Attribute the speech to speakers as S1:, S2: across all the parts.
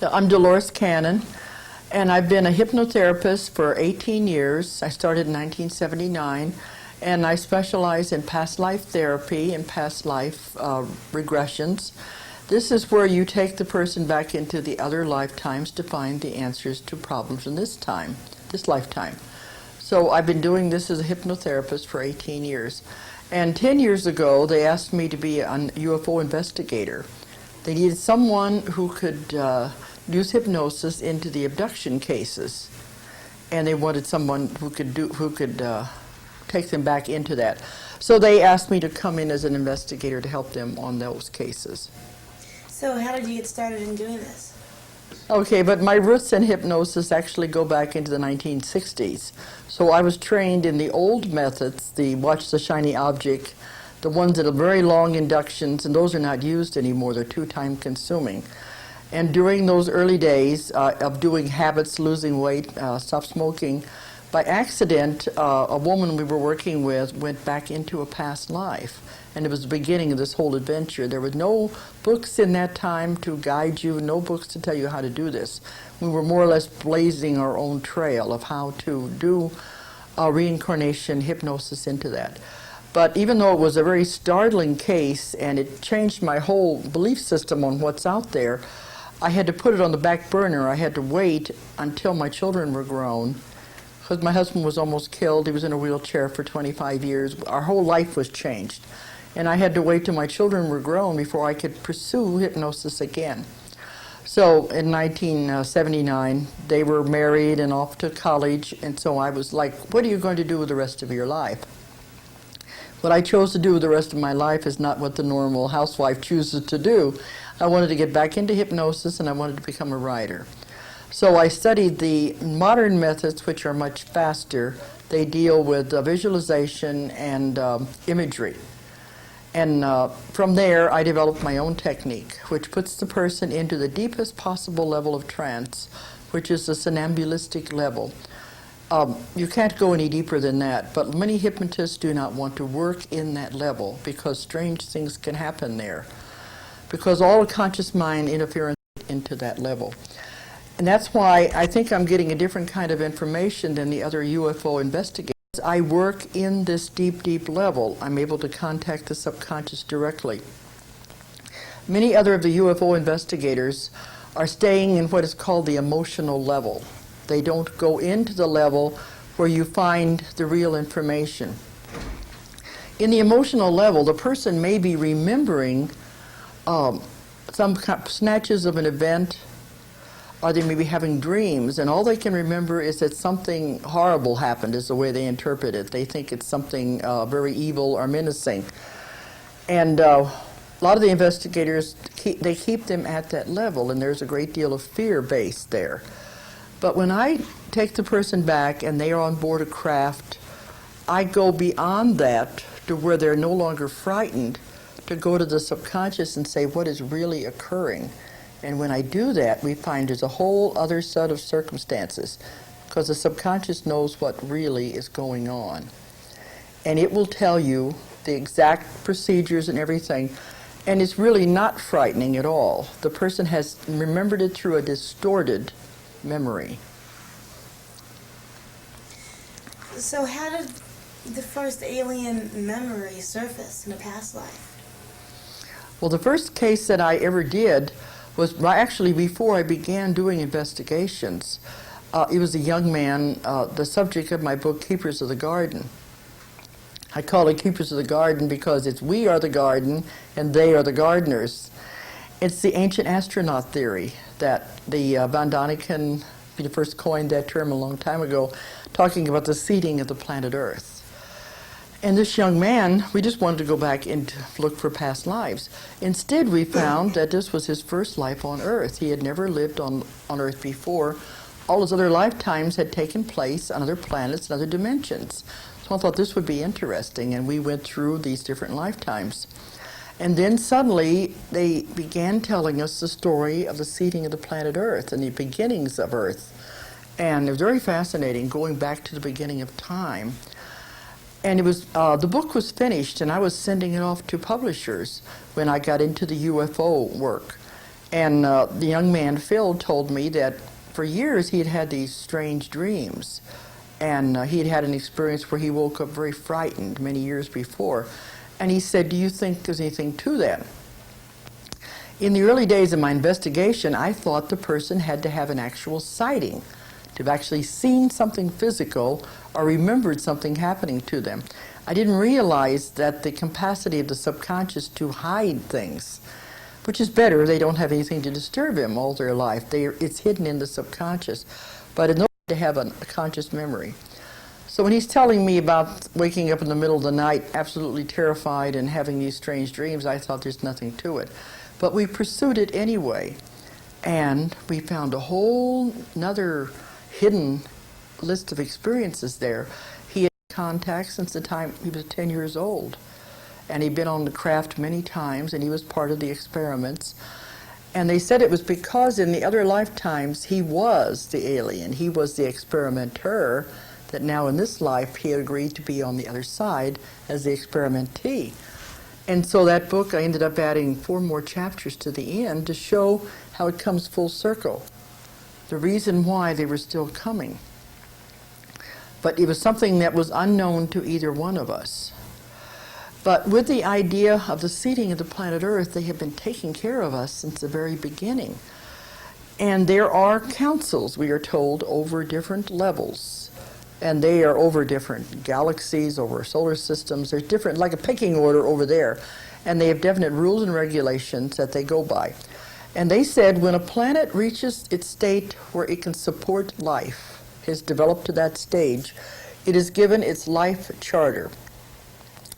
S1: I'm Delores Cannon, and I've been a hypnotherapist for 18 years. I started in 1979, and I specialize in past life therapy and past life regressions. This is where you take the person back into the other lifetimes to find the answers to problems in this lifetime. So I've been doing this as a hypnotherapist for 18 years. And 10 years ago, they asked me to be an UFO investigator. They needed someone who could use hypnosis into the abduction cases, and they wanted someone who could take them back into that. So they asked me to come in as an investigator to help them on those cases.
S2: So how did you get started in doing this?
S1: Okay, but my roots in hypnosis actually go back into the 1960s. So I was trained in the old methods, the watch the shiny object, the ones that are very long inductions, and those are not used anymore. They're too time consuming. And during those early days of doing habits, losing weight, stop smoking, by accident, a woman we were working with went back into a past life. And it was the beginning of this whole adventure. There were no books in that time to guide you, no books to tell you how to do this. We were more or less blazing our own trail of how to do reincarnation hypnosis into that. But even though it was a very startling case and it changed my whole belief system on what's out there, I had to put it on the back burner. I had to wait until my children were grown, because my husband was almost killed. He was in a wheelchair for 25 years. Our whole life was changed. And I had to wait till my children were grown before I could pursue hypnosis again. So in 1979, they were married and off to college, and so I was like, what are you going to do with the rest of your life? What I chose to do with the rest of my life is not what the normal housewife chooses to do. I wanted to get back into hypnosis, and I wanted to become a writer. So I studied the modern methods, which are much faster. They deal with visualization and imagery. And from there, I developed my own technique, which puts the person into the deepest possible level of trance, which is the somnambulistic level. You can't go any deeper than that, but many hypnotists do not want to work in that level because strange things can happen there, because all the conscious mind interference into that level. And that's why I think I'm getting a different kind of information than the other UFO investigators. I work in this deep, deep level. I'm able to contact the subconscious directly. Many other of the UFO investigators are staying in what is called the emotional level. They don't go into the level where you find the real information. In the emotional level, the person may be remembering some snatches of an event, or they may be having dreams, and all they can remember is that something horrible happened, is the way they interpret it. They think it's something very evil or menacing. And a lot of the investigators, they keep them at that level, and there's a great deal of fear based there. But when I take the person back and they are on board a craft, I go beyond that to where they're no longer frightened, to go to the subconscious and say what is really occurring. And when I do that, we find there's a whole other set of circumstances, because the subconscious knows what really is going on. And it will tell you the exact procedures and everything, and it's really not frightening at all. The person has remembered it through a distorted memory.
S2: So how did the first alien memory surface in a past life?
S1: Well, the first case that I ever did was actually before I began doing investigations. It was a young man, the subject of my book, Keepers of the Garden. I call it Keepers of the Garden because it's we are the garden and they are the gardeners. It's the ancient astronaut theory that the Von Daniken first coined that term a long time ago, talking about the seeding of the planet Earth. And this young man, we just wanted to go back and look for past lives. Instead, we found that this was his first life on Earth. He had never lived on Earth before. All his other lifetimes had taken place on other planets and other dimensions. So I thought this would be interesting, and we went through these different lifetimes. And then suddenly, they began telling us the story of the seeding of the planet Earth and the beginnings of Earth. And it was very fascinating, going back to the beginning of time. And it was the book was finished, and I was sending it off to publishers when I got into the UFO work. And the young man, Phil, told me that for years he had had these strange dreams. And he had had an experience where he woke up very frightened many years before. And he said, do you think there's anything to that? In the early days of my investigation, I thought the person had to have an actual sighting, to have actually seen something physical or remembered something happening to them. I didn't realize that the capacity of the subconscious to hide things, which is better, they don't have anything to disturb him all their life. It's hidden in the subconscious. But in order to have a conscious memory. So when he's telling me about waking up in the middle of the night, absolutely terrified and having these strange dreams, I thought there's nothing to it. But we pursued it anyway, and we found a whole another hidden list of experiences there. He had contact since the time he was 10 years old, and he'd been on the craft many times, and he was part of the experiments. And they said it was because in the other lifetimes he was the alien, he was the experimenter, that now in this life he had agreed to be on the other side as the experimentee. And so that book, I ended up adding 4 more chapters to the end to show how it comes full circle, the reason why they were still coming. But it was something that was unknown to either one of us. But with the idea of the seeding of the planet Earth, they have been taking care of us since the very beginning. And there are councils, we are told, over different levels. And they are over different galaxies, over solar systems. There's different, like a pecking order over there. And they have definite rules and regulations that they go by. And they said when a planet reaches its state where it can support life, has developed to that stage, it is given its life charter.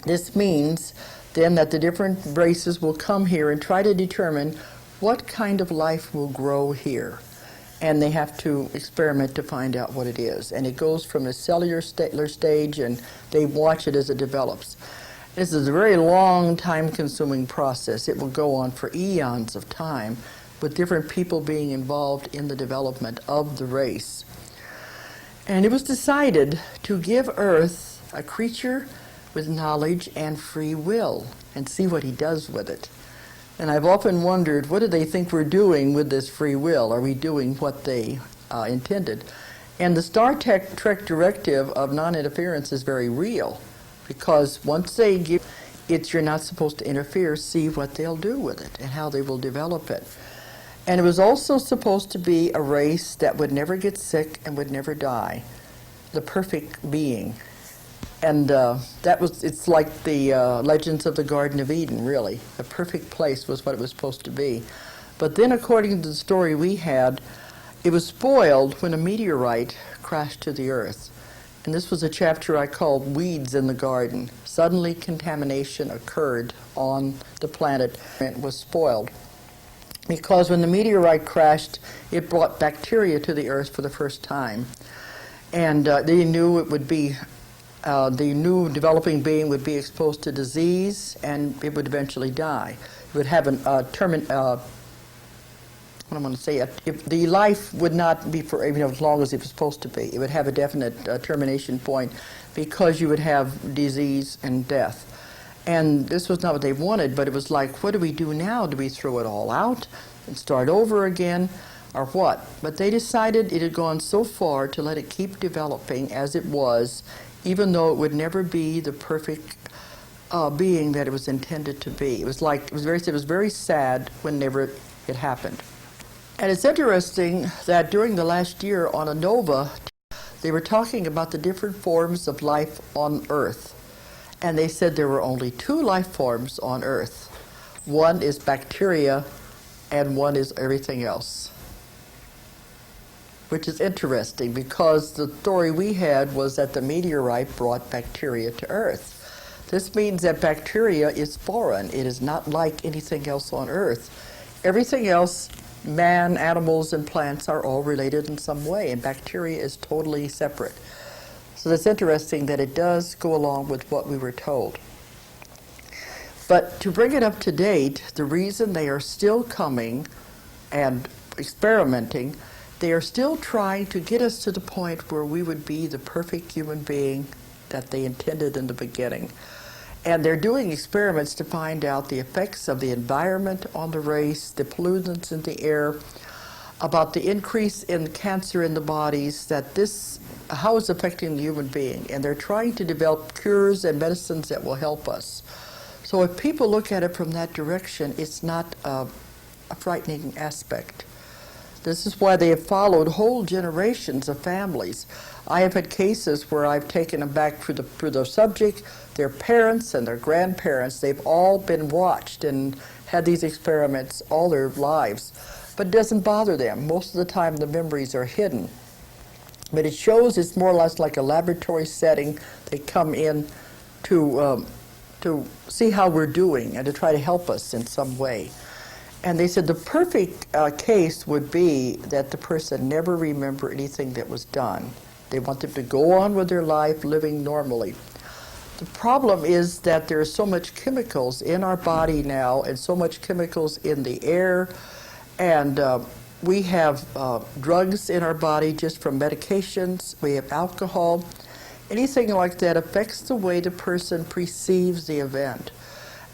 S1: This means then that the different races will come here and try to determine what kind of life will grow here. And they have to experiment to find out what it is. And it goes from the cellular stage, and they watch it as it develops. This is a very long, time-consuming process. It will go on for eons of time, with different people being involved in the development of the race. And it was decided to give Earth a creature with knowledge and free will, and see what he does with it. And I've often wondered, what do they think we're doing with this free will? Are we doing what they intended? And the Star Trek directive of non-interference is very real, because once they give it, you're not supposed to interfere, see what they'll do with it and how they will develop it. And it was also supposed to be a race that would never get sick and would never die, the perfect being. And it's like the legends of the Garden of Eden, really. The perfect place was what it was supposed to be. But then, according to the story we had, it was spoiled when a meteorite crashed to the Earth. And this was a chapter I called Weeds in the Garden. Suddenly, contamination occurred on the planet, and it was spoiled. Because when the meteorite crashed, it brought bacteria to the Earth for the first time. And they knew it would be the new developing being would be exposed to disease, and it would eventually die. It would have the life would not be for as long as it was supposed to be. It would have a definite termination point, because you would have disease and death. And this was not what they wanted, but it was like, what do we do now? Do we throw it all out and start over again, or what? But they decided it had gone so far to let it keep developing as it was, even though it would never be the perfect being that it was intended to be. It was very sad whenever it happened. And it's interesting that during the last year on a nova, they were talking about the different forms of life on Earth. And they said there were only 2 life forms on Earth. One is bacteria, and one is everything else. Which is interesting, because the story we had was that the meteorite brought bacteria to Earth. This means that bacteria is foreign. It is not like anything else on Earth. Everything else, man, animals, and plants are all related in some way, and bacteria is totally separate. So it's interesting that it does go along with what we were told. But to bring it up to date, the reason they are still coming and experimenting, they are still trying to get us to the point where we would be the perfect human being that they intended in the beginning. And they're doing experiments to find out the effects of the environment on the race, the pollutants in the air, about the increase in cancer in the bodies, that this, how it's affecting the human being. And they're trying to develop cures and medicines that will help us. So if people look at it from that direction, it's not a frightening aspect. This is why they have followed whole generations of families. I have had cases where I've taken them back through the subject, their parents and their grandparents. They've all been watched and had these experiments all their lives. But it doesn't bother them. Most of the time the memories are hidden. But it shows it's more or less like a laboratory setting. They come in to see how we're doing and to try to help us in some way. And they said the perfect case would be that the person never remember anything that was done. They want them to go on with their life living normally. The problem is that there is so much chemicals in our body now and so much chemicals in the air, and we have drugs in our body just from medications. We have alcohol. Anything like that affects the way the person perceives the event.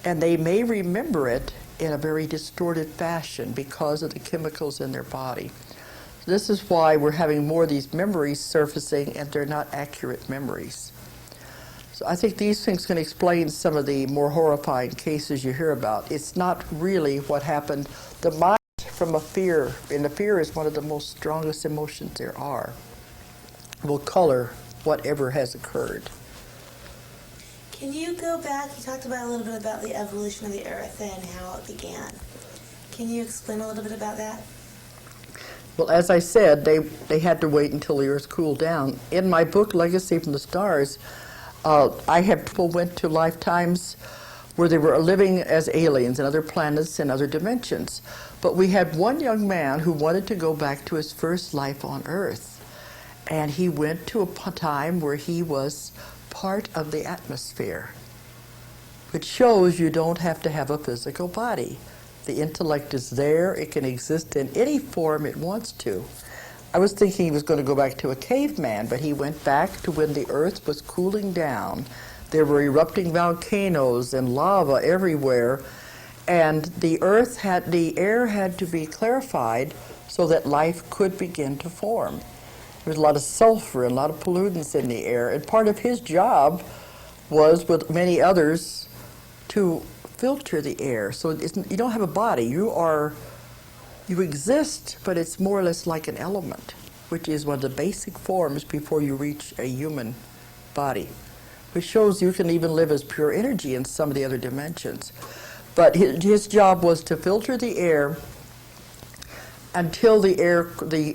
S1: And they may remember it in a very distorted fashion because of the chemicals in their body. This is why we're having more of these memories surfacing, and they're not accurate memories. So I think these things can explain some of the more horrifying cases you hear about. It's not really what happened. The mind from a fear, and the fear is one of the most strongest emotions there are, will color whatever has occurred.
S2: Can you go back? You talked about a little bit about the evolution of the Earth and how it began. Can you explain a little bit about that?
S1: Well, as I said, they had to wait until the Earth cooled down. In my book, Legacy from the Stars, I have people went to lifetimes where they were living as aliens in other planets and other dimensions. But we had one young man who wanted to go back to his first life on Earth. And he went to a time where he was part of the atmosphere, which shows you don't have to have a physical body. The intellect is there. It can exist in any form it wants to. I was thinking he was going to go back to a caveman, but he went back to when the Earth was cooling down. There were erupting volcanoes and lava everywhere, and the air had to be clarified so that life could begin to form. There was a lot of sulfur and a lot of pollutants in the air, and part of his job was, with many others, to filter the air. So you don't have a body. You exist, but it's more or less like an element, which is one of the basic forms before you reach a human body, which shows you can even live as pure energy in some of the other dimensions. But his job was to filter the air until the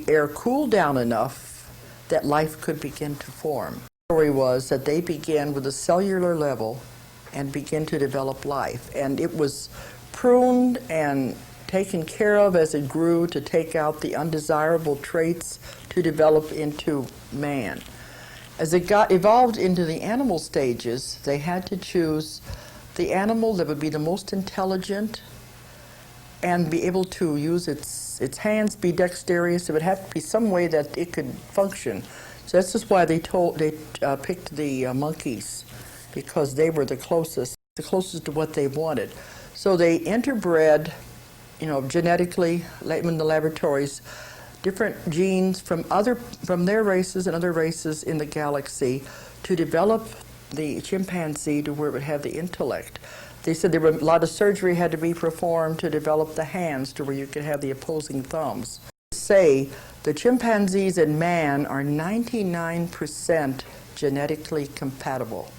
S1: air cooled down enough that life could begin to form. The story was that they began with a cellular level and began to develop life. And it was pruned and taken care of as it grew to take out the undesirable traits to develop into man. As it evolved into the animal stages, they had to choose the animal that would be the most intelligent and be able to use its hands, be dexterous. It would have to be some way that it could function. So this is why they picked the monkeys, because they were the closest to what they wanted. So they interbred, genetically in the laboratories, different genes from their races and other races in the galaxy to develop the chimpanzee to where it would have the intellect. They said there were a lot of surgery had to be performed to develop the hands to where you could have the opposing thumbs. Say the chimpanzees and man are 99% genetically compatible,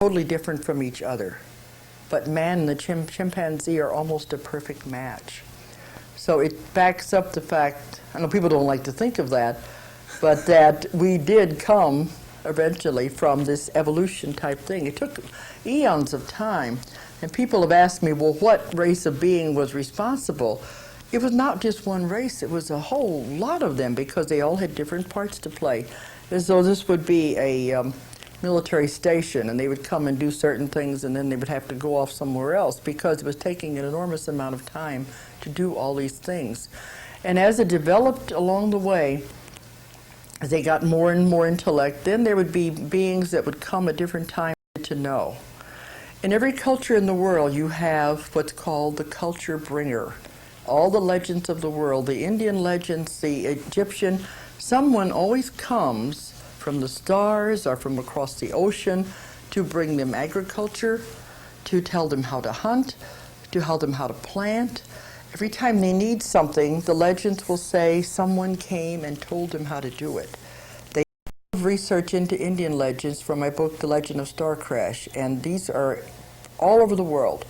S1: totally different from each other. But man and the chimpanzee are almost a perfect match. So it backs up the fact, I know people don't like to think of that, but that we did come eventually from this evolution type thing. It took eons of time, and people have asked me, well, what race of being was responsible? It was not just one race, it was a whole lot of them, because they all had different parts to play. As though this would be a military station, and they would come and do certain things, and then they would have to go off somewhere else, because it was taking an enormous amount of time to do all these things. And as it developed along the way, as they got more and more intellect, then there would be beings that would come at different times to know. In every culture in the world, you have what's called the culture bringer. All the legends of the world, the Indian legends, the Egyptian, someone always comes from the stars or from across the ocean to bring them agriculture, to tell them how to hunt, to tell them how to plant. Every time they need something, the legends will say someone came and told them how to do it. They have research into Indian legends from my book, The Legend of Star Crash, and these are all over the world.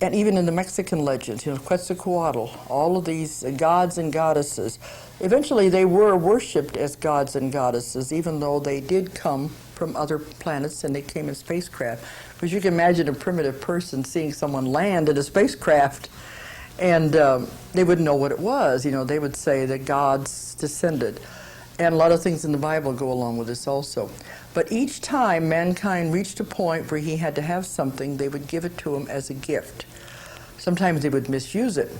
S1: And even in the Mexican legends, Quetzalcoatl, all of these gods and goddesses. Eventually they were worshipped as gods and goddesses, even though they did come from other planets and they came in spacecraft. Because you can imagine a primitive person seeing someone land in a spacecraft and they wouldn't know what it was. They would say that gods descended. And a lot of things in the Bible go along with this also. But each time mankind reached a point where he had to have something, they would give it to him as a gift. Sometimes they would misuse it,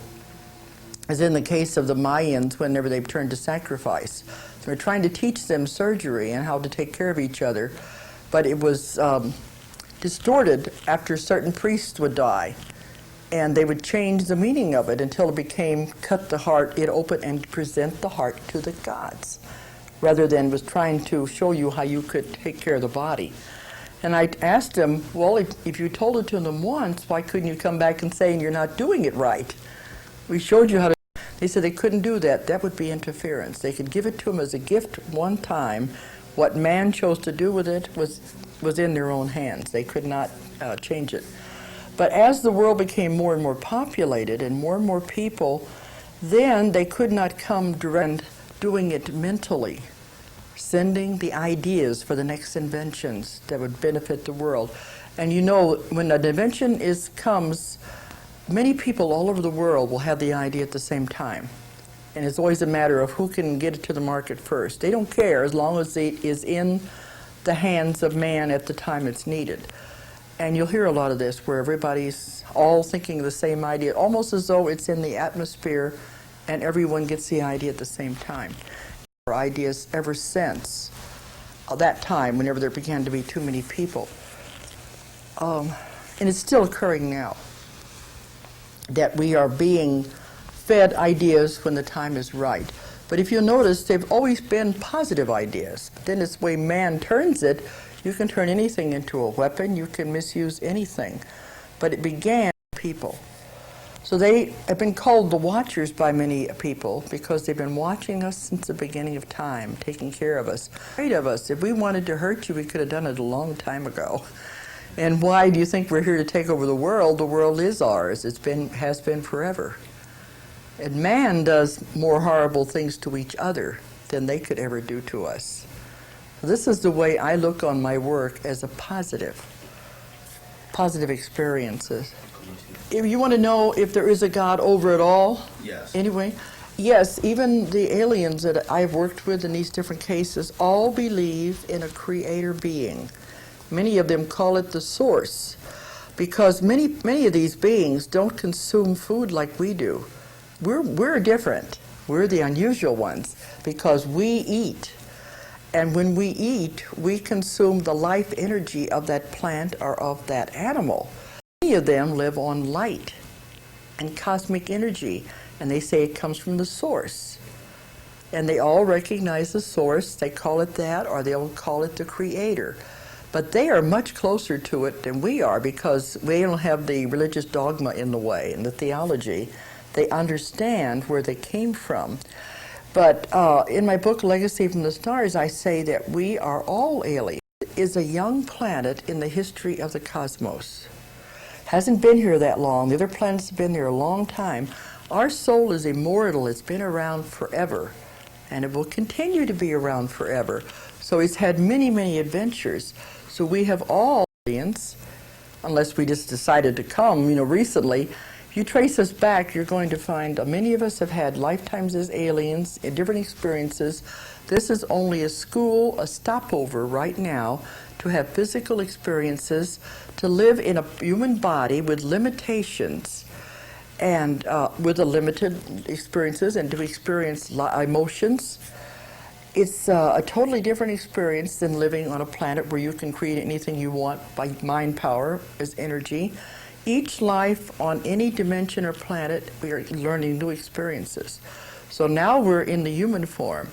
S1: as in the case of the Mayans whenever they turned to sacrifice. So we're trying to teach them surgery and how to take care of each other, but it was distorted after certain priests would die, and they would change the meaning of it until it became cut the heart it open and present the heart to the gods, rather than was trying to show you how you could take care of the body. And I asked them, well, if you told it to them once, why couldn't you come back and say you're not doing it right? We showed you how to. They said they couldn't do that. That would be interference. They could give it to them as a gift one time. What man chose to do with it was in their own hands. They could not change it. But as the world became more and more populated and more people, then they could not come direct doing it mentally, sending the ideas for the next inventions that would benefit the world. And when an invention comes, many people all over the world will have the idea at the same time. And it's always a matter of who can get it to the market first. They don't care as long as it is in the hands of man at the time it's needed. And you'll hear a lot of this where everybody's all thinking the same idea, almost as though it's in the atmosphere and everyone gets the idea at the same time. Our ideas ever since that time, whenever there began to be too many people. And it's still occurring now, that we are being fed ideas when the time is right. But if you notice, they've always been positive ideas. Then it's the way man turns it. You can turn anything into a weapon. You can misuse anything. But it began with people. So they have been called the Watchers by many people because they've been watching us since the beginning of time, taking care of us, afraid of us. If we wanted to hurt you, we could have done it a long time ago. And why do you think we're here to take over the world? The world is ours. Has been forever. And man does more horrible things to each other than they could ever do to us. This is the way I look on my work, as a positive experiences. If you want to know if there is a God over it all,
S3: yes.
S1: Anyway, yes, even the aliens that I've worked with in these different cases all believe in a creator being. Many of them call it the source, because many of these beings don't consume food like we do. We're different. We're the unusual ones because we eat. And when we eat, we consume the life energy of that plant or of that animal. Many of them live on light and cosmic energy, and they say it comes from the source. And they all recognize the source. They call it that, or they'll call it the creator. But they are much closer to it than we are because they don't have the religious dogma in the way and the theology. They understand where they came from. But in my book, Legacy from the Stars, I say that we are all aliens. It is a young planet in the history of the cosmos. Hasn't been here that long. The other planets have been there a long time. Our soul is immortal. It's been around forever. And it will continue to be around forever. So it's had many, many adventures. So we have all aliens, unless we just decided to come, recently. If you trace us back, you're going to find many of us have had lifetimes as aliens in different experiences. This is only a stopover right now to have physical experiences, to live in a human body with limitations and with the limited experiences and to experience emotions It's a totally different experience than living on a planet where you can create anything you want by mind power as energy. Each life on any dimension or planet, we are learning new experiences. So now we're in the human form.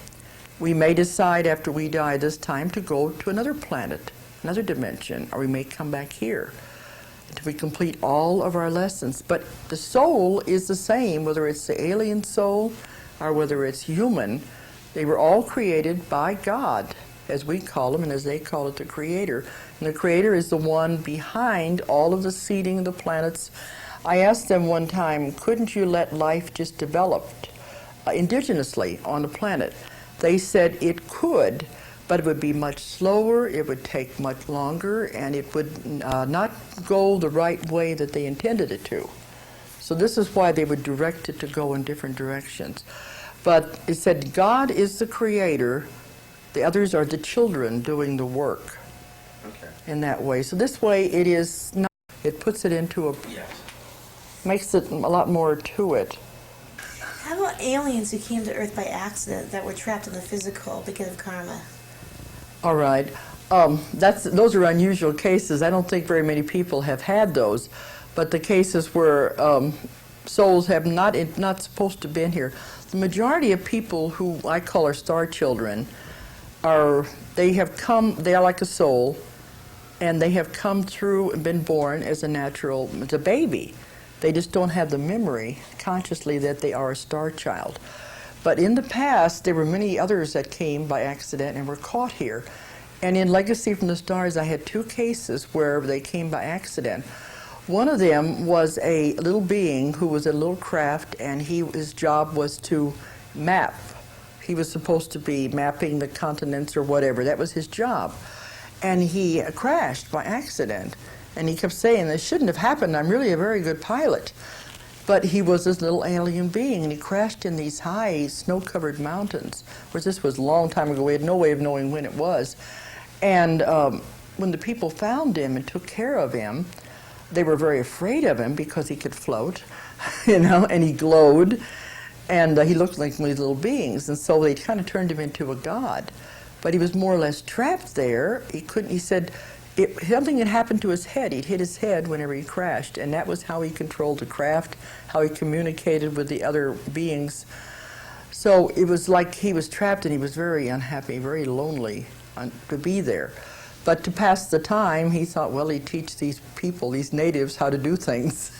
S1: We may decide after we die this time to go to another planet, another dimension, or we may come back here until we complete all of our lessons. But the soul is the same, whether it's the alien soul or whether it's human. They were all created by God, as we call them, and as they call it, the Creator. And the Creator is the one behind all of the seeding of the planets. I asked them one time, couldn't you let life just develop indigenously on the planet? They said it could, but it would be much slower, it would take much longer, and it would not go the right way that they intended it to. So this is why they would direct it to go in different directions. But it said God is the creator, the others are the children doing the work.
S3: Okay.
S1: In that way. So this way it is not, it puts it into a,
S3: Yes.
S1: makes it a lot more to it.
S2: How about aliens who came to Earth by accident that were trapped in the physical because of karma?
S1: All right. Those are unusual cases. I don't think very many people have had those. But the cases where souls have not supposed to have been here. The majority of people who I call our star children they are like a soul, and they have come through and been born as a baby. They just don't have the memory consciously that they are a star child. But in the past, there were many others that came by accident and were caught here. And in Legacy from the Stars, I had 2 cases where they came by accident. One of them was a little being who was a little craft, and his job was to map. He was supposed to be mapping the continents or whatever. That was his job. And he crashed by accident. And he kept saying, this shouldn't have happened. I'm really a very good pilot. But he was this little alien being, and he crashed in these high snow-covered mountains. Of course, this was a long time ago. We had no way of knowing when it was. And when the people found him and took care of him, they were very afraid of him because he could float, and he glowed, and he looked like one of these little beings, and so they kind of turned him into a god. But he was more or less trapped there. He said something had happened to his head. He'd hit his head whenever he crashed, and that was how he controlled the craft, how he communicated with the other beings. So it was like he was trapped, and he was very unhappy, very lonely to be there. But to pass the time, he thought, well, he'd teach these people, these natives, how to do things.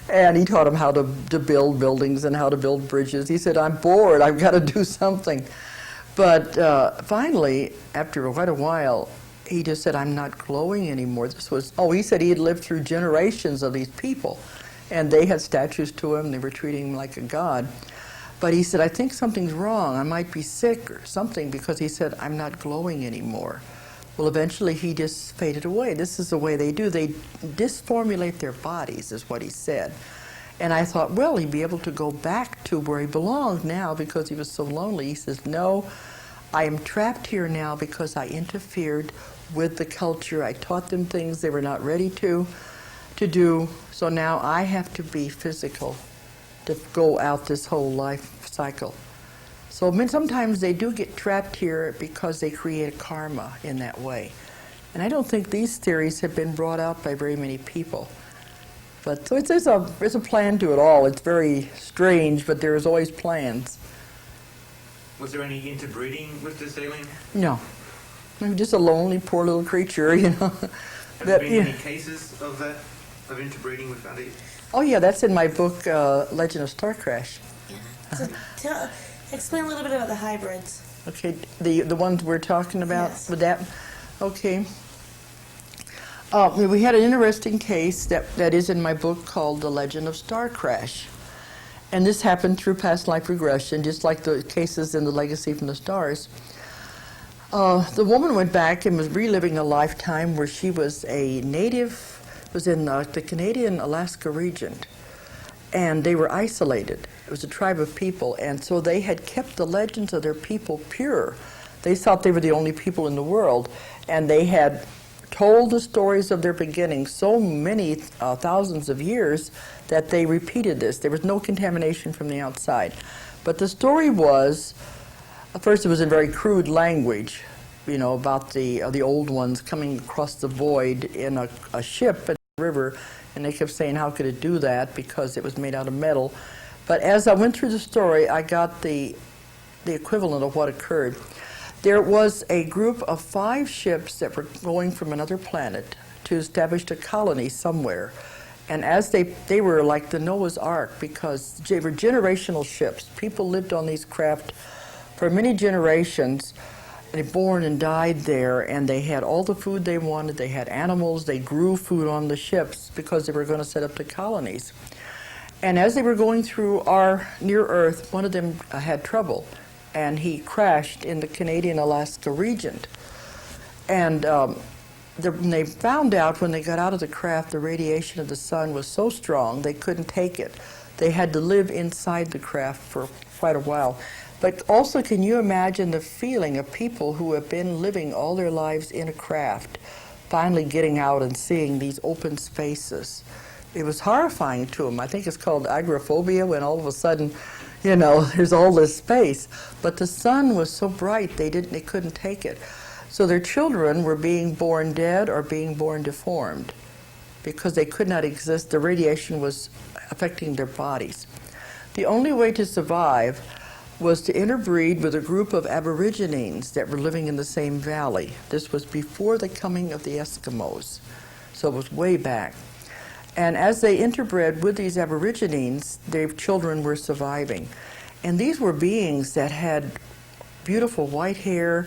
S1: And he taught them how to build buildings and how to build bridges. He said, I'm bored, I've got to do something. But finally, after quite a while, he just said, I'm not glowing anymore. He said he had lived through generations of these people. And they had statues to him, they were treating him like a god. But he said, I think something's wrong, I might be sick or something, because he said, I'm not glowing anymore. Well, eventually he just faded away. This is the way they do. They disformulate their bodies, is what he said. And I thought, well, he'd be able to go back to where he belonged now because he was so lonely. He says, no, I am trapped here now because I interfered with the culture. I taught them things they were not ready to do. So now I have to be physical to go out this whole life cycle. So sometimes they do get trapped here because they create karma in that way. And I don't think these theories have been brought out by very many people. But so there's a plan to it all. It's very strange, but there's always plans.
S3: Was there any interbreeding with this alien?
S1: No. I'm just a lonely, poor little creature,
S3: Have there been any cases of that, of interbreeding with that alien?
S1: Oh yeah, that's in my book, Legend of Star Crash.
S2: Yeah. So explain a little bit about the hybrids.
S1: Okay, the ones we're talking about
S2: Yes.
S1: with that? Okay. We had an interesting case that is in my book called The Legend of Star Crash. And this happened through past life regression, just like the cases in the Legacy from the Stars. The woman went back and was reliving a lifetime where she was a native, was in the Canadian-Alaska region. And they were isolated. It was a tribe of people, and so they had kept the legends of their people pure. They thought they were the only people in the world, and they had told the stories of their beginnings so many thousands of years that they repeated this. There was no contamination from the outside. But the story was At first, it was in very crude language, you know, about the old ones coming across the void in a ship in the river, and they kept saying, how could it do that, because it was made out of metal. But as I went through the story, I got the equivalent of what occurred. There was a group of 5 ships that were going from another planet to establish a colony somewhere. And as they were like the Noah's Ark, because they were generational ships. People lived on these craft for many generations. They born and died there, and they had all the food they wanted. They had animals. They grew food on the ships because they were going to set up the colonies. And as they were going through our near Earth, one of them had trouble, and he crashed in the Canadian-Alaska region. And they found out when they got out of the craft, the radiation of the sun was so strong they couldn't take it. They had to live inside the craft for quite a while. But also, can you imagine the feeling of people who have been living all their lives in a craft, finally getting out and seeing these open spaces? It was horrifying to them. I think it's called agoraphobia, when all of a sudden, you know, there's all this space. But the sun was so bright they couldn't take it. So their children were being born dead or being born deformed because they could not exist. The radiation was affecting their bodies. The only way to survive was to interbreed with a group of Aborigines that were living in the same valley. This was before the coming of the Eskimos, so it was way back. And as they interbred with these Aborigines, their children were surviving. And these were beings that had beautiful white hair.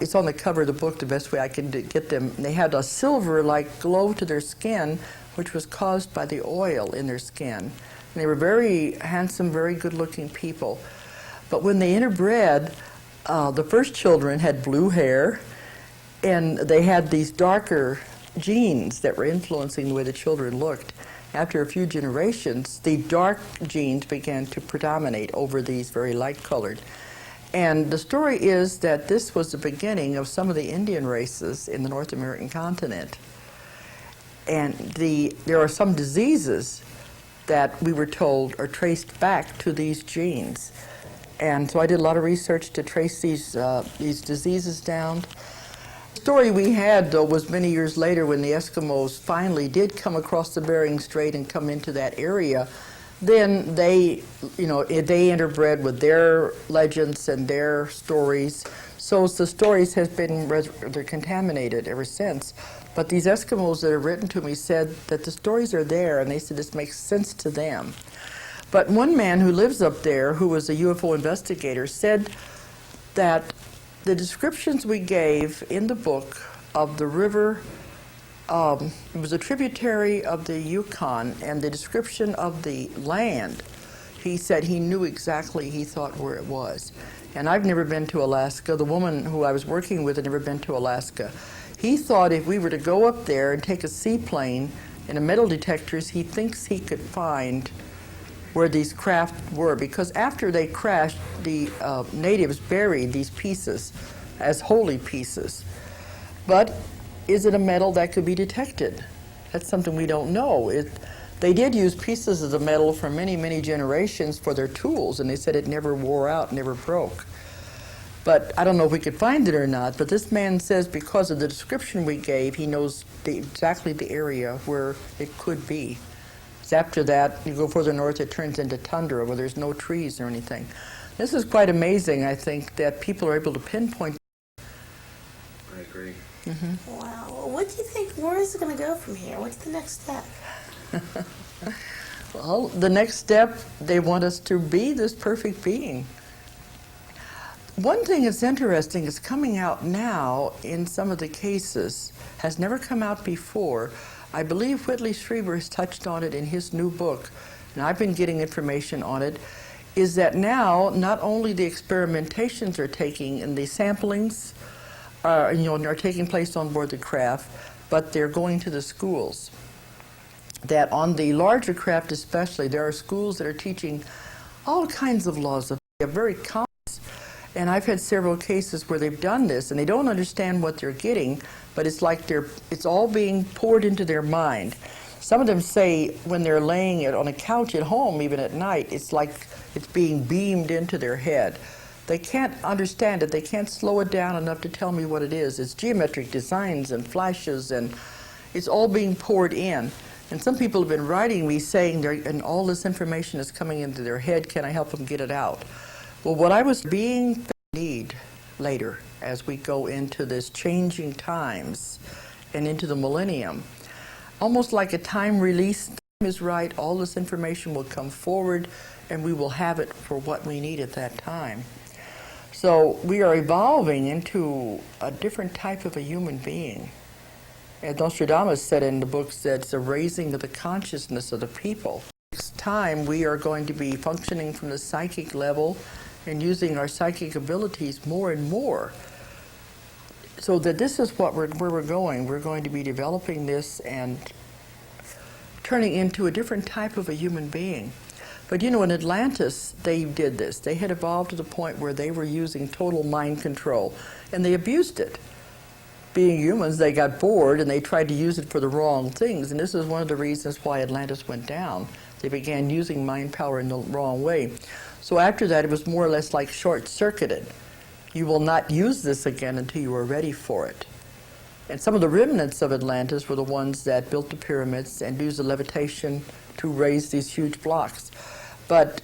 S1: It's on the cover of the book, the best way I can get them. They had a silver-like glow to their skin, which was caused by the oil in their skin. And they were very handsome, very good-looking people. But when they interbred, the first children had blue hair, and they had these darker genes that were influencing the way the children looked. After a few generations, the dark genes began to predominate over these very light-colored. And the story is that this was the beginning of some of the Indian races in the North American continent. And there are some diseases that we were told are traced back to these genes. And so I did a lot of research to trace these diseases down. The story we had, though, was many years later when the Eskimos finally did come across the Bering Strait and come into that area. Then they interbred with their legends and their stories. So the stories have been they're contaminated ever since. But these Eskimos that have written to me said that the stories are there, and they said this makes sense to them. But one man who lives up there, who was a UFO investigator, said that the descriptions we gave in the book of the river, it was a tributary of the Yukon, and the description of the land, he said he knew exactly, he thought, where it was. And I've never been to Alaska. The woman who I was working with had never been to Alaska. He thought if we were to go up there and take a seaplane and a metal detectors, he thinks he could find where these craft were, because after they crashed, the natives buried these pieces as holy pieces. But is it a metal that could be detected? That's something we don't know. They did use pieces of the metal for many, many generations for their tools, and they said it never wore out, never broke. But I don't know if we could find it or not, but this man says because of the description we gave, he knows exactly the area where it could be. So after that, you go further north, it turns into tundra where there's no trees or anything. This is quite amazing, I think, that people are able to pinpoint.
S3: I agree.
S2: Mm-hmm. Wow. Well, what do you think, where is it going to go from here? What's the next step?
S1: Well, the next step, they want us to be this perfect being. One thing that's interesting is coming out now in some of the cases, has never come out before. I believe Whitley Strieber has touched on it in his new book, and I've been getting information on it, is that now not only the experimentations are taking and the samplings are taking place on board the craft, but they're going to the schools. That on the larger craft especially, there are schools that are teaching all kinds of laws of very common. And I've had several cases where they've done this, and they don't understand what they're getting, but it's like it's all being poured into their mind. Some of them say when they're laying it on a couch at home, even at night, it's like it's being beamed into their head. They can't understand it. They can't slow it down enough to tell me what it is. It's geometric designs and flashes, and it's all being poured in. And some people have been writing me saying, and all this information is coming into their head, can I help them get it out? Well, what I was being need later, as we go into this changing times and into the millennium, almost like a time release, time is right, all this information will come forward, and we will have it for what we need at that time. So we are evolving into a different type of a human being. As Nostradamus said in the books, that it's a raising of the consciousness of the people. Next time we are going to be functioning from the psychic level and using our psychic abilities more and more. So that this is where we're going. We're going to be developing this and turning into a different type of a human being. But you know, in Atlantis, they did this. They had evolved to the point where they were using total mind control, and they abused it. Being humans, they got bored, and they tried to use it for the wrong things, and this is one of the reasons why Atlantis went down. They began using mind power in the wrong way. So after that, it was more or less like short-circuited. You will not use this again until you are ready for it. And some of the remnants of Atlantis were the ones that built the pyramids and used the levitation to raise these huge blocks. But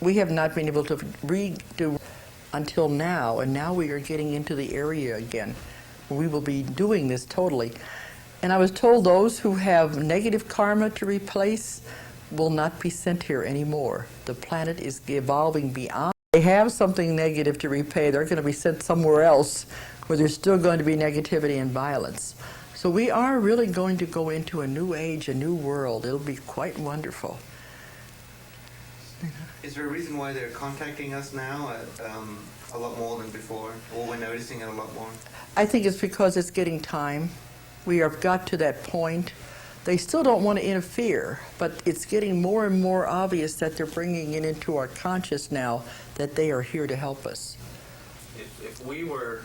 S1: we have not been able to redo until now, and now we are getting into the area again. We will be doing this totally. And I was told those who have negative karma to replace will not be sent here anymore. The planet is evolving beyond. They have something negative to repay, they're going to be sent somewhere else where there's still going to be negativity and violence. So we are really going to go into a new age, a new world. It'll be quite wonderful.
S3: Is there a reason why they're contacting us now a lot more than before, or we're noticing it a lot more?
S1: I think it's because it's getting time. We have got to that point. They still don't want to interfere, but it's getting more and more obvious that they're bringing it into our conscious now that they are here to help us.
S4: If we were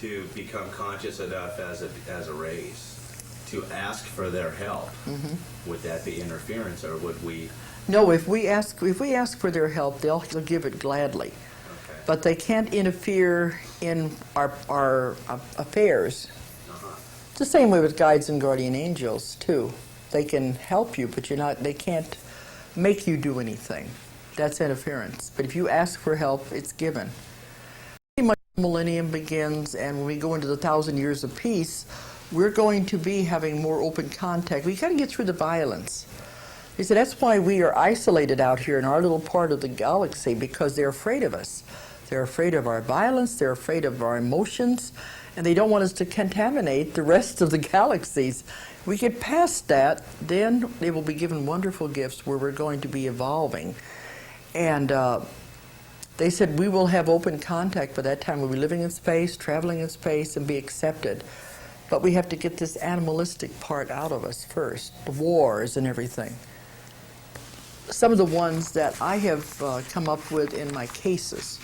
S4: to become conscious enough as a race to ask for their help, would that be interference, or would we?
S1: No, if we ask for their help, they'll give it gladly.
S4: Okay.
S1: But they can't interfere in our affairs. It's the same way with guides and guardian angels too. They can help you, but they can't make you do anything. That's interference. But if you ask for help, it's given. Pretty much the millennium begins, and when we go into the 1,000 years of peace, we're going to be having more open contact. We got to get through the violence. He said that's why we are isolated out here in our little part of the galaxy, because they're afraid of us. They're afraid of our violence, they're afraid of our emotions, and they don't want us to contaminate the rest of the galaxies. If we get past that, then they will be given wonderful gifts where we're going to be evolving. And they said we will have open contact by that time. We'll be living in space, traveling in space, and be accepted. But we have to get this animalistic part out of us first, the wars and everything. Some of the ones that I have come up with in my cases.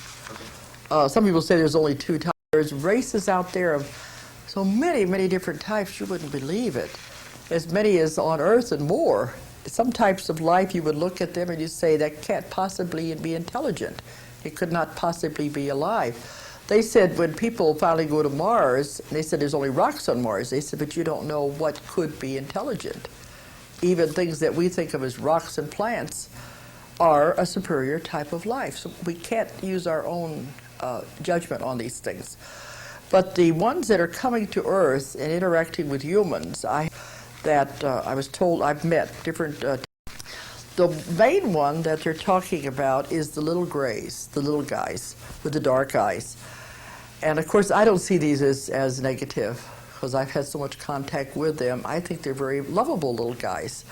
S1: Some people say there's only 2 types. There's races out there of so many, many different types, you wouldn't believe it. As many as on Earth and more. Some types of life, you would look at them and you say, that can't possibly be intelligent. It could not possibly be alive. They said when people finally go to Mars, they said there's only rocks on Mars. They said, but you don't know what could be intelligent. Even things that we think of as rocks and plants are a superior type of life. So we can't use our own judgment on these things. But the ones that are coming to Earth and interacting with humans, I was told I've met different. The main one that they're talking about is the little grays, the little guys with the dark eyes. And of course, I don't see these as negative, because I've had so much contact with them. I think they're very lovable little guys.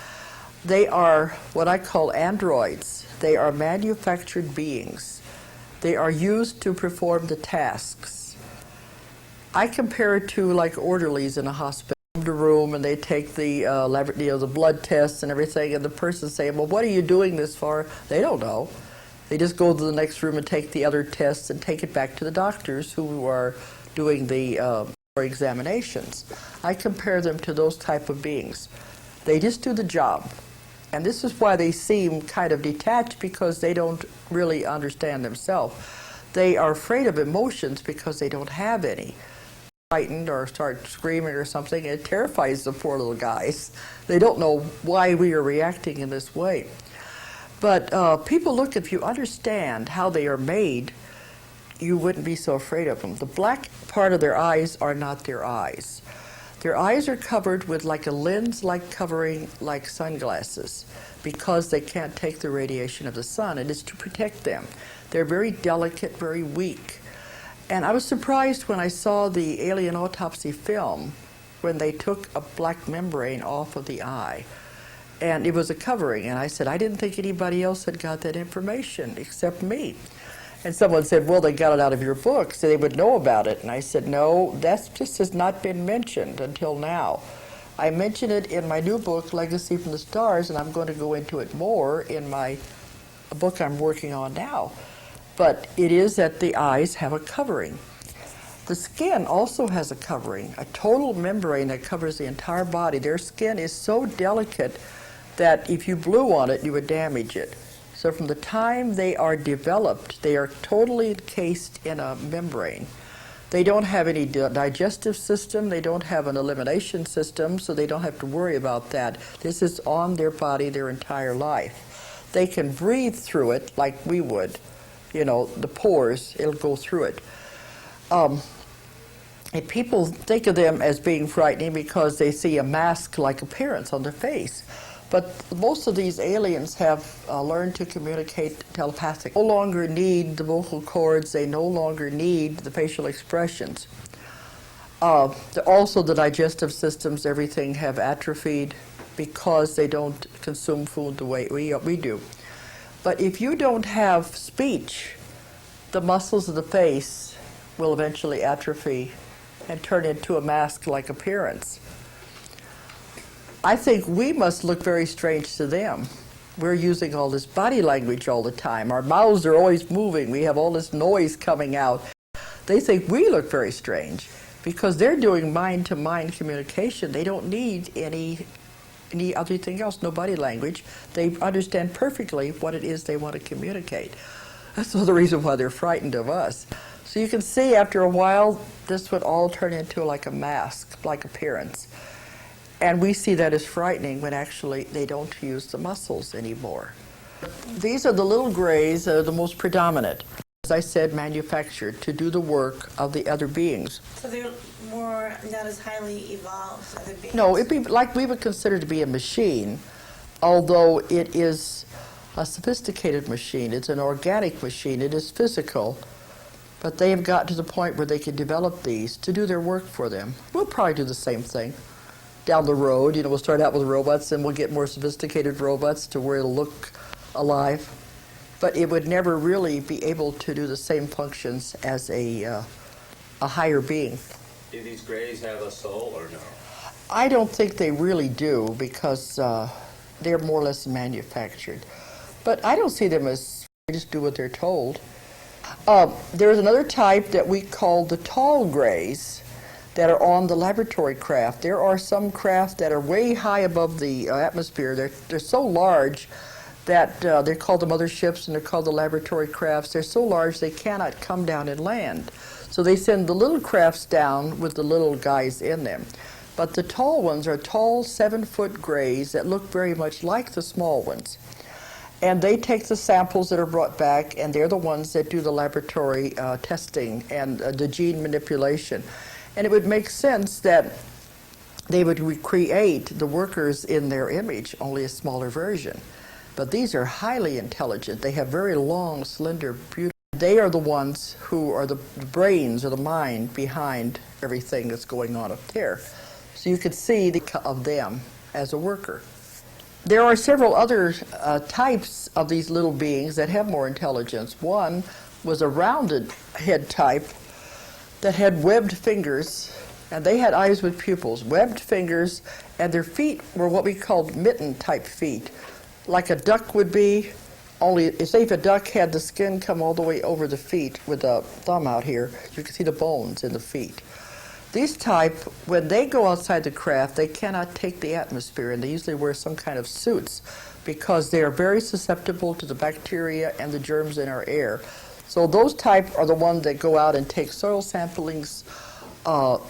S1: They are what I call androids. They are manufactured beings. They are used to perform the tasks. I compare it to like orderlies in a hospital. The room, and they take the the blood tests and everything, and the person saying, well, what are you doing this for? They don't know. They just go to the next room and take the other tests and take it back to the doctors who are doing the examinations. I compare them to those type of beings. They just do the job. And this is why they seem kind of detached, because they don't really understand themselves. They are afraid of emotions because they don't have any. Frightened or start screaming or something, it terrifies the poor little guys. They don't know why we are reacting in this way. But people look, if you understand how they are made, you wouldn't be so afraid of them. The black part of their eyes are not their eyes. Their eyes are covered with like a lens-like covering, like sunglasses, because they can't take the radiation of the sun. It is to protect them. They're very delicate, very weak. And I was surprised when I saw the alien autopsy film when they took a black membrane off of the eye. And it was a covering. And I said, I didn't think anybody else had got that information except me. And someone said, well, they got it out of your book, so they would know about it. And I said, no, that just has not been mentioned until now. I mention it in my new book, Legacy from the Stars, and I'm going to go into it more in my book I'm working on now. But it is that the eyes have a covering. The skin also has a covering, a total membrane that covers the entire body. Their skin is so delicate that if you blew on it, you would damage it. So from the time they are developed, they are totally encased in a membrane. They don't have any digestive system, they don't have an elimination system, so they don't have to worry about that. This is on their body their entire life. They can breathe through it like we would. You know, the pores, it'll go through it. And people think of them as being frightening because they see a mask-like appearance on their face. But most of these aliens have learned to communicate telepathically. No longer need the vocal cords, they no longer need the facial expressions. Also the digestive systems, everything have atrophied because they don't consume food the way we do. But if you don't have speech, the muscles of the face will eventually atrophy and turn into a mask-like appearance. I think we must look very strange to them. We're using all this body language all the time. Our mouths are always moving. We have all this noise coming out. They think we look very strange because they're doing mind-to-mind communication. They don't need any other thing else, no body language. They understand perfectly what it is they want to communicate. That's the reason why they're frightened of us. So you can see after a while, this would all turn into like a mask-like appearance. And we see that as frightening when actually they don't use the muscles anymore. These are the little grays that are the most predominant. As I said, manufactured to do the work of the other beings.
S2: So they're more, not as highly evolved as other beings?
S1: No, it'd be like we would consider to be a machine, although it is a sophisticated machine. It's an organic machine. It is physical. But they have got to the point where they can develop these to do their work for them. We'll probably do the same thing down the road. You know, we'll start out with robots, and we'll get more sophisticated robots to where it'll look alive. But it would never really be able to do the same functions as a higher being.
S4: Do these grays have a soul or no?
S1: I don't think they really do because they're more or less manufactured. But I don't see them as they just do what they're told. There's another type that we call the tall grays that are on the laboratory craft. There are some craft that are way high above the atmosphere. They're so large that they're called the motherships and they're called the laboratory crafts. They're so large they cannot come down and land. So they send the little crafts down with the little guys in them. But the tall ones are tall 7-foot grays that look very much like the small ones. And they take the samples that are brought back, and they're the ones that do the laboratory testing and the gene manipulation. And it would make sense that they would recreate the workers in their image, only a smaller version. But these are highly intelligent. They have very long, slender, beautiful. They are the ones who are the brains or the mind behind everything that's going on up there. So you could see of them as a worker. There are several other types of these little beings that have more intelligence. One was a rounded head type that had webbed fingers, and they had eyes with pupils, webbed fingers, and their feet were what we called mitten-type feet, like a duck would be, only say if a duck had the skin come all the way over the feet with a thumb out here, you can see the bones in the feet. These type, when they go outside the craft, they cannot take the atmosphere, and they usually wear some kind of suits. because they are very susceptible to the bacteria and the germs in our air. So those type are the ones that go out and take soil samplings,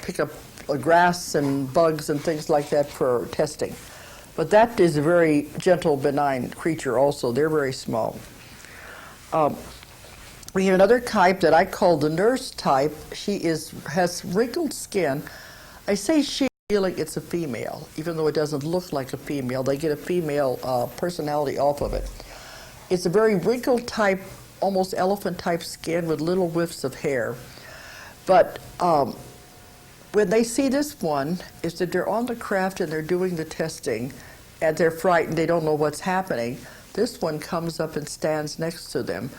S1: pick up grass and bugs and things like that for testing. But that is a very gentle, benign creature also. They're very small. We have another type that I call the nurse type. She has wrinkled skin. I say she, feeling it's a female, even though it doesn't look like a female. They get a female personality off of it. It's a very wrinkled type, almost elephant type skin with little whiffs of hair. But when they see this one, is that they're on the craft and they're doing the testing, and they're frightened, they don't know what's happening. This one comes up and stands next to them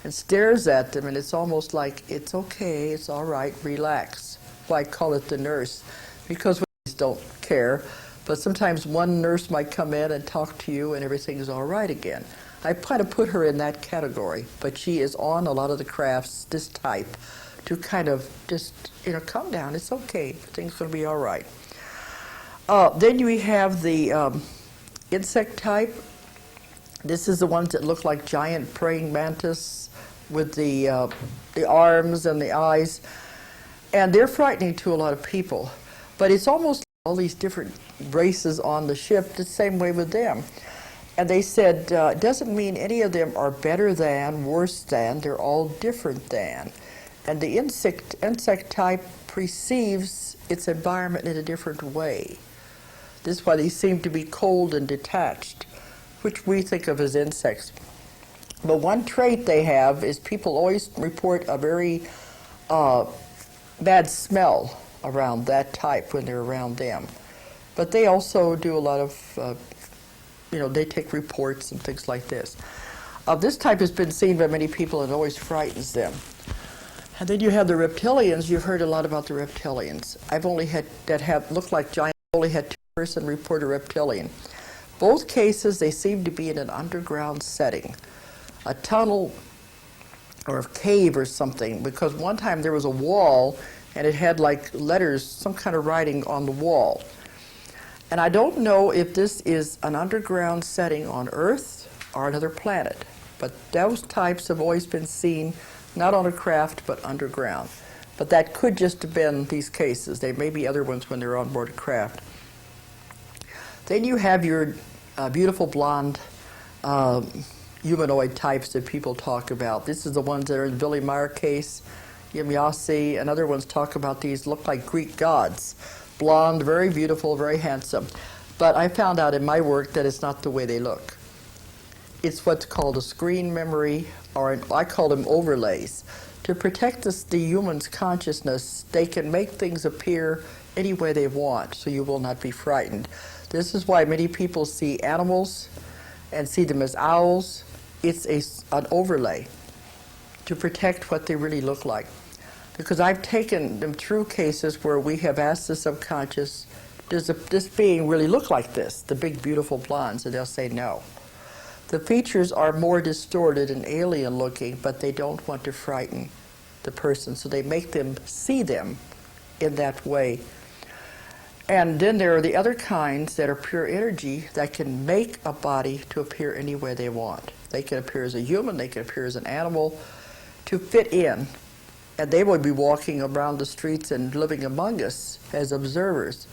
S1: and stares at them, and it's almost like, it's okay, it's all right, relax. Well, I call it the nurse, because we don't care, but sometimes one nurse might come in and talk to you and everything is all right again. I kind of put her in that category, but she is on a lot of the crafts, this type, to kind of just, calm down, it's okay, everything's going to be all right. Then we have the insect type. This is the ones that look like giant praying mantis with the arms and the eyes. And they're frightening to a lot of people. But it's almost like all these different races on the ship, the same way with them. And they said, it doesn't mean any of them are better than, worse than, they're all different than. And the insect type perceives its environment in a different way. This is why they seem to be cold and detached, which we think of as insects. But one trait they have is people always report a very bad smell around that type when they're around them. But they also do a lot of, they take reports and things like this. This type has been seen by many people and always frightens them. And then you have the reptilians. You've heard a lot about the reptilians. I've only had that have looked like giant. Only had 2 person report a reptilian. Both cases, they seem to be in an underground setting, a tunnel or a cave or something, because one time there was a wall and it had like letters, some kind of writing on the wall. And I don't know if this is an underground setting on Earth or another planet, but those types have always been seen, not on a craft, but underground. But that could just have been these cases. There may be other ones when they're on board a craft. Then you have your beautiful blonde humanoid types that people talk about. This is the ones that are in the Billy Meyer case, Yamyasi, and other ones talk about these look like Greek gods. Blonde, very beautiful, very handsome. But I found out in my work that it's not the way they look. It's what's called a screen memory, or I call them overlays. To protect the human's consciousness, they can make things appear any way they want, so you will not be frightened. This is why many people see animals and see them as owls. It's an overlay to protect what they really look like. Because I've taken them through cases where we have asked the subconscious, does this being really look like this, the big beautiful blondes? And they'll say no. The features are more distorted and alien looking, but they don't want to frighten the person, so they make them see them in that way. And then there are the other kinds that are pure energy that can make a body to appear any way they want. They can appear as a human, they can appear as an animal, to fit in. And they would be walking around the streets and living among us as observers.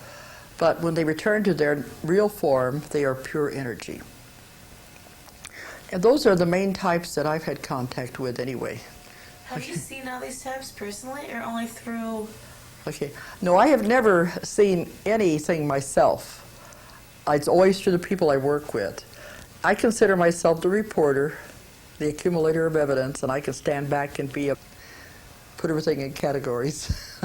S1: But when they return to their real form, they are pure energy. And those are the main types that I've had contact with anyway.
S2: Have you seen all these types personally, or only through?
S1: Okay. No, I have never seen anything myself. It's always through the people I work with. I consider myself the reporter, the accumulator of evidence, and I can stand back and put everything in categories.